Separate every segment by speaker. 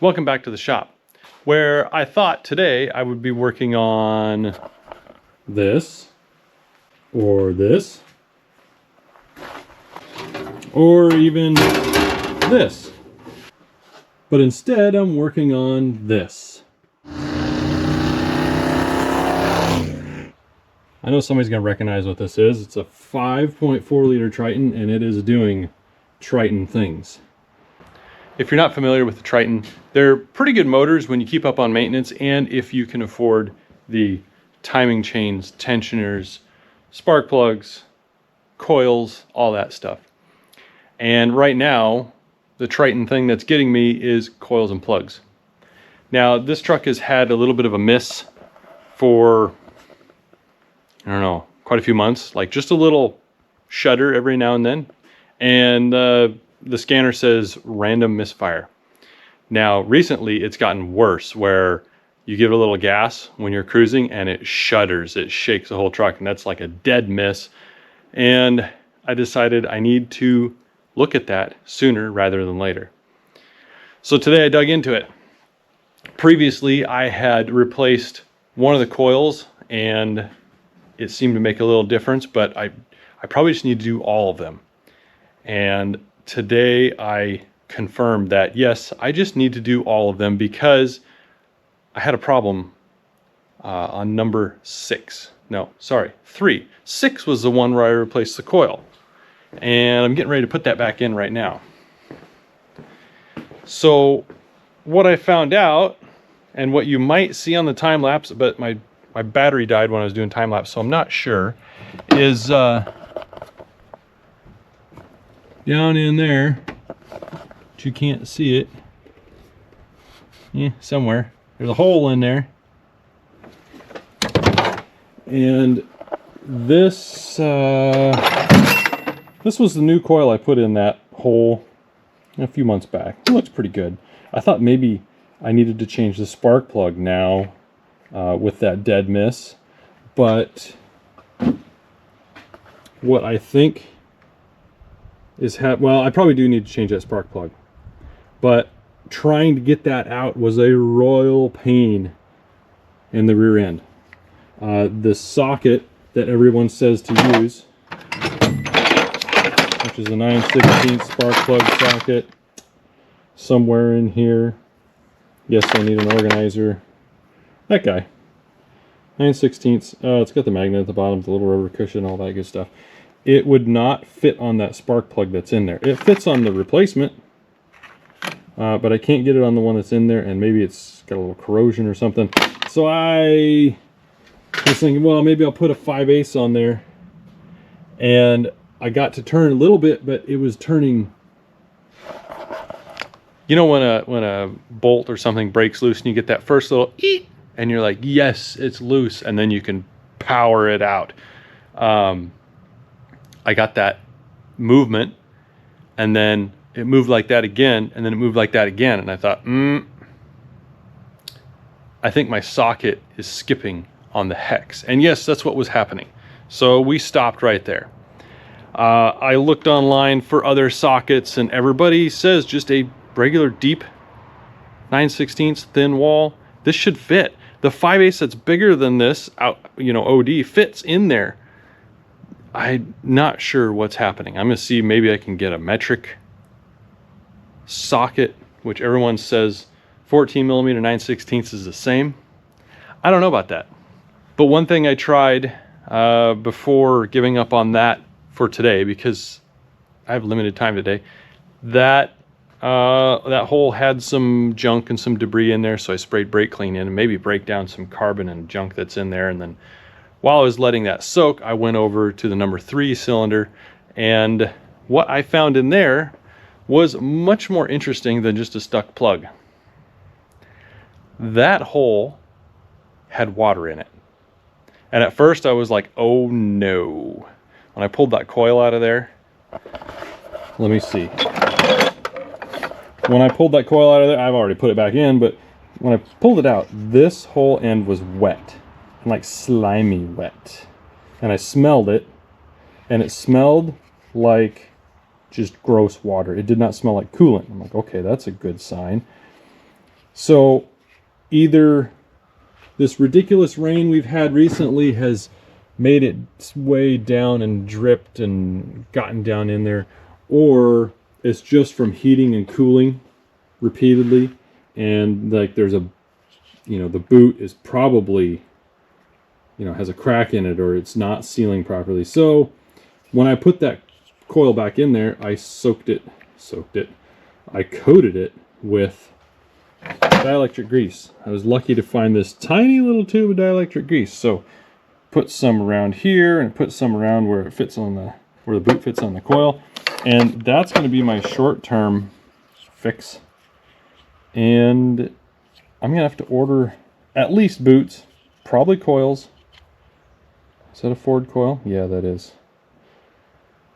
Speaker 1: Welcome back to the shop, where I thought today I would be working on this, or this, or even this. But instead I'm working on this. I know somebody's going to recognize what this is. It's a 5.4 liter Triton, and it is doing Triton things. If you're not familiar with the Triton, they're pretty good motors when you keep up on maintenance and if you can afford the timing chains, tensioners, spark plugs, coils, all that stuff. And right now, the Triton thing that's getting me is coils and plugs. Now, this truck has had a little bit of a miss for, I don't know, quite a few months, like just a little shudder every now and then. And the scanner says random misfire. Now, recently it's gotten worse where you give it a little gas when you're cruising and it shudders, it shakes the whole truck, and that's like a dead miss. And I decided I need to look at that sooner rather than later. So today I dug into it. Previously, I had replaced one of the coils and it seemed to make a little difference, but I probably just need to do all of them. And today I confirmed that yes, I just need to do all of them because I had a problem on number 6. No, sorry, 3. 6 was the one where I replaced the coil. And I'm getting ready to put that back in right now. So what I found out, and what you might see on the time lapse, but my battery died when I was doing time lapse, so I'm not sure, is down in there, but you can't see it. Yeah, somewhere. There's a hole in there. And this was the new coil I put in that hole a few months back. It looks pretty good. I thought maybe I needed to change the spark plug now with that dead miss. But what I think is well, I probably do need to change that spark plug. But trying to get that out was a royal pain in the rear end. The socket that everyone says to use, which is a 9/16 spark plug socket, somewhere in here. Yes, I need an organizer. That guy. 9/16. It's got the magnet at the bottom, the little rubber cushion, all that good stuff. It would not fit on that spark plug that's in there. It fits on the replacement, but I can't get it on the one that's in there, and maybe it's got a little corrosion or something. So I was thinking, well, maybe I'll put a 5/8 on there. And I got to turn a little bit, but it was turning. You know when a bolt or something breaks loose and you get that first little eep, and you're like, yes, it's loose, and then you can power it out. I got that movement, and then it moved like that again, and then it moved like that again, and I thought, I think my socket is skipping on the hex. And yes, that's what was happening. So we stopped right there. I looked online for other sockets, and everybody says just a regular deep 9/16 thin wall. This should fit. The 5/8 that's bigger than this, OD, fits in there. I'm not sure what's happening. I'm going to see maybe I can get a metric socket, which everyone says 14 millimeter 9/16 is the same. I don't know about that. But one thing I tried before giving up on that for today, because I have limited time today, that hole had some junk and some debris in there, so I sprayed brake clean in and maybe break down some carbon and junk that's in there. And then while I was letting that soak, I went over to the number 3 cylinder, and what I found in there was much more interesting than just a stuck plug. That hole had water in it. And at first I was like, oh no. When I pulled that coil out of there, let me see. When I pulled that coil out of there, I've already put it back in, but when I pulled it out, this whole end was wet, and like slimy wet. And I smelled it, and it smelled like just gross water. It did not smell like coolant. I'm like, okay, that's a good sign. So either this ridiculous rain we've had recently has made it way down and dripped and gotten down in there, or it's just from heating and cooling repeatedly, and like there's a, you know, the boot is probably, you know, has a crack in it, or it's not sealing properly. So when I put that coil back in there, I I coated it with dielectric grease. I was lucky to find this tiny little tube of dielectric grease. So put some around here and put some around where it fits on the, where the boot fits on the coil. And that's going to be my short-term fix. And I'm going to have to order at least boots, probably coils. Is that a Ford coil? Yeah, that is.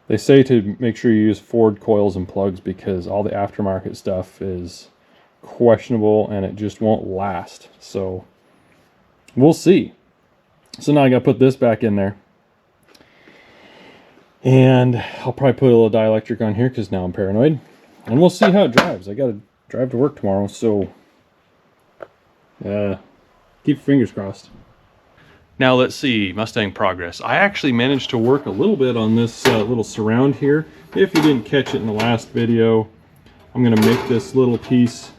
Speaker 1: They say to make sure you use Ford coils and plugs because all the aftermarket stuff is questionable and it just won't last. So we'll see. So now I got to put this back in there. And I'll probably put a little dielectric on here because now I'm paranoid. And we'll see how it drives. I got to drive to work tomorrow, so keep your fingers crossed. Now let's see, Mustang progress. I actually managed to work a little bit on this little surround here. If you didn't catch it in the last video, I'm going to make this little piece.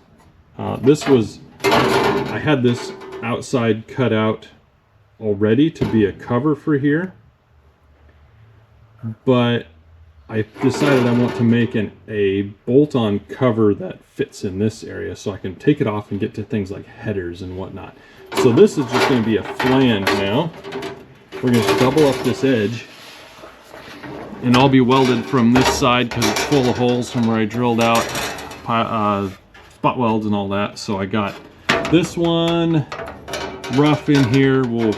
Speaker 1: I had this outside cut out already to be a cover for here, but I decided I want to make a bolt-on cover that fits in this area so I can take it off and get to things like headers and whatnot. So this is just going to be a flange now. We're going to double up this edge, and I'll be welded from this side because it's full of holes from where I drilled out spot welds and all that. So I got this one rough in here. We'll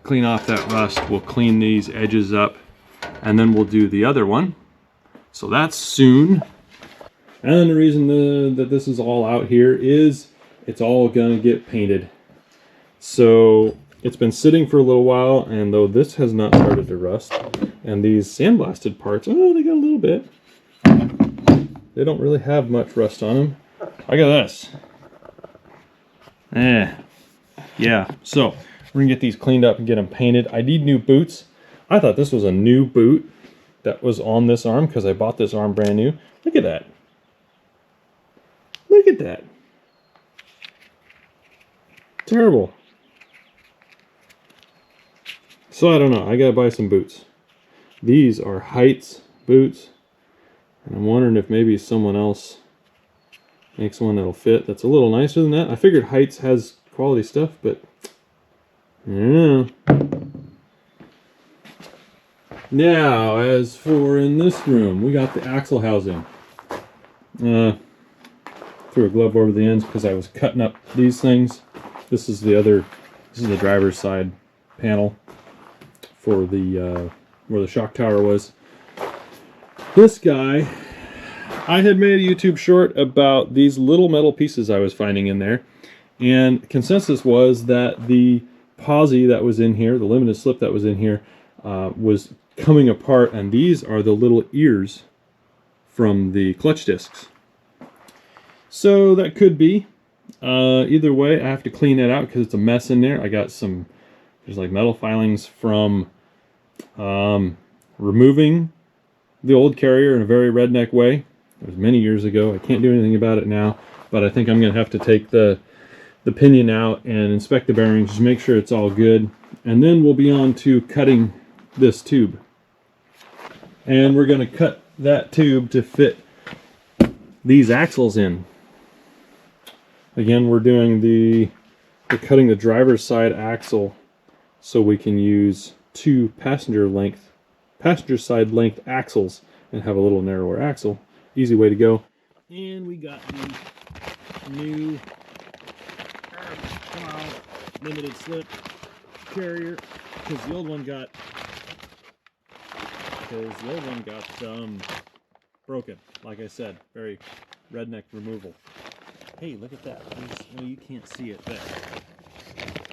Speaker 1: clean off that rust. We'll clean these edges up, and then we'll do the other one. So that's soon. And the reason that this is all out here is it's all gonna get painted. So it's been sitting for a little while, and though this has not started to rust, and these sandblasted parts, oh, they got a little bit. They don't really have much rust on them. Look at this. Yeah, so we're gonna get these cleaned up and get them painted. I need new boots. I thought this was a new boot that was on this arm because I bought this arm brand new. Look at that. Look at that. Terrible. So I don't know. I gotta buy some boots. These are Heights boots. And I'm wondering if maybe someone else makes one that'll fit that's a little nicer than that. I figured Heights has quality stuff, but I don't know. Now, as for in this room, we got the axle housing. Threw a glove over the ends because I was cutting up these things. This is the driver's side panel for the where the shock tower was. This guy, I had made a YouTube short about these little metal pieces I was finding in there, and consensus was that the posi that was in here, the limited slip that was in here, was coming apart, and these are the little ears from the clutch discs. So that could be. Either way, I have to clean that out because it's a mess in there. I got there's like metal filings from removing the old carrier in a very redneck way. It was many years ago. I can't do anything about it now, but I think I'm going to have to take the pinion out and inspect the bearings, just make sure it's all good, and then we'll be on to cutting this tube. And we're going to cut that tube to fit these axles in. Again, we're doing we're cutting the driver's side axle so we can use two passenger side length axles and have a little narrower axle. Easy way to go. And we got the new limited slip carrier because the old one got broken. Like I said, very redneck removal. Hey, look at that. Well, you can't see it, but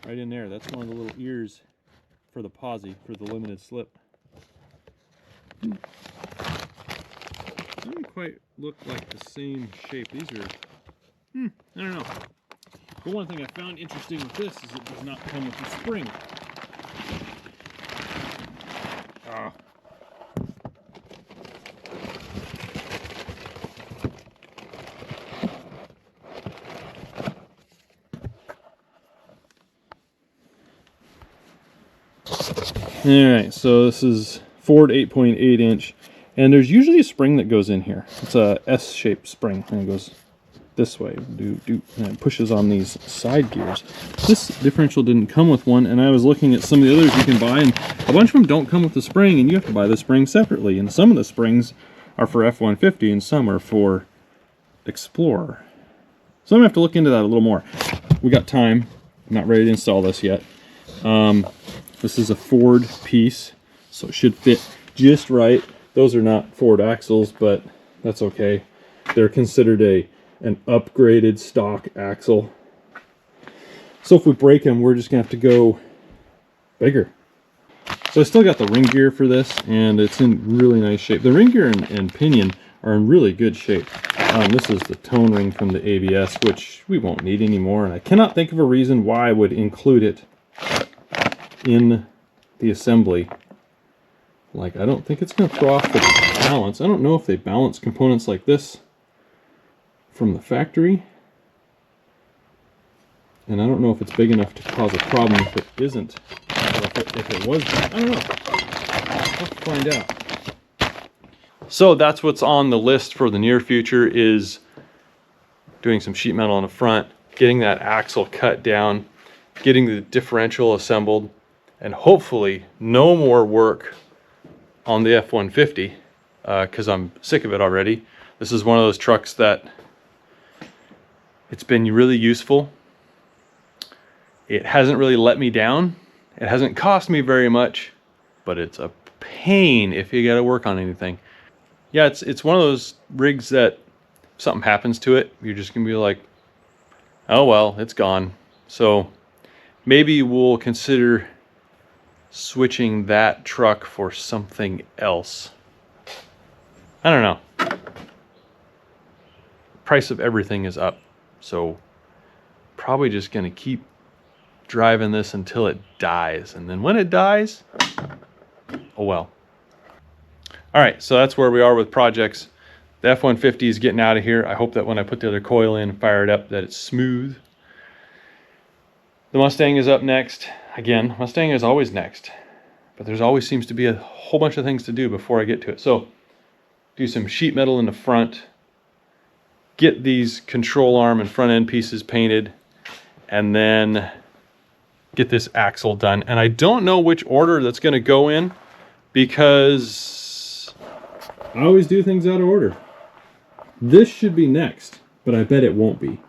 Speaker 1: right in there, that's one of the little ears for the posi, for the limited slip. Doesn't quite look like the same shape. These are, I don't know. But one thing I found interesting with this is it does not come with a spring. Ah. Alright, so this is Ford 8.8 inch, and there's usually a spring that goes in here. It's a S-shaped spring, and it goes this way, and it pushes on these side gears. This differential didn't come with one, and I was looking at some of the others you can buy, and a bunch of them don't come with the spring, and you have to buy the spring separately. And some of the springs are for F-150, and some are for Explorer. So I'm going to have to look into that a little more. We got time. I'm not ready to install this yet. This is a Ford piece, so it should fit just right. Those are not Ford axles, but that's okay. They're considered an upgraded stock axle. So if we break them, we're just gonna have to go bigger. So I still got the ring gear for this, and it's in really nice shape. The ring gear and pinion are in really good shape. This is the tone ring from the ABS, which we won't need anymore, and I cannot think of a reason why I would include it in the assembly. Like, I don't think it's going to throw off the balance. I don't know if they balance components like this from the factory, and I don't know if it's big enough to cause a problem if it isn't, or if it was. I don't know. I'll have to find out. So that's what's on the list for the near future, is doing some sheet metal on the front, getting that axle cut down, getting the differential assembled, and hopefully no more work on the F-150, because I'm sick of it already. This is one of those trucks that it's been really useful. It hasn't really let me down. It hasn't cost me very much, but it's a pain if you got to work on anything. Yeah, it's one of those rigs that if something happens to it, you're just gonna be like, oh well, it's gone. So maybe we'll consider switching that truck for something else. I don't know. Price of everything is up, so probably just gonna keep driving this until it dies, and then when it dies, oh well. All right, so that's where we are with projects. The F-150 is getting out of here. I hope that when I put the other coil in and fire it up, that it's smooth. The Mustang is up next. Again, Mustang is always next, but there's always seems to be a whole bunch of things to do before I get to it. So do some sheet metal in the front, get these control arm and front end pieces painted, and then get this axle done. And I don't know which order that's going to go in, because I always do things out of order. This should be next, but I bet it won't be.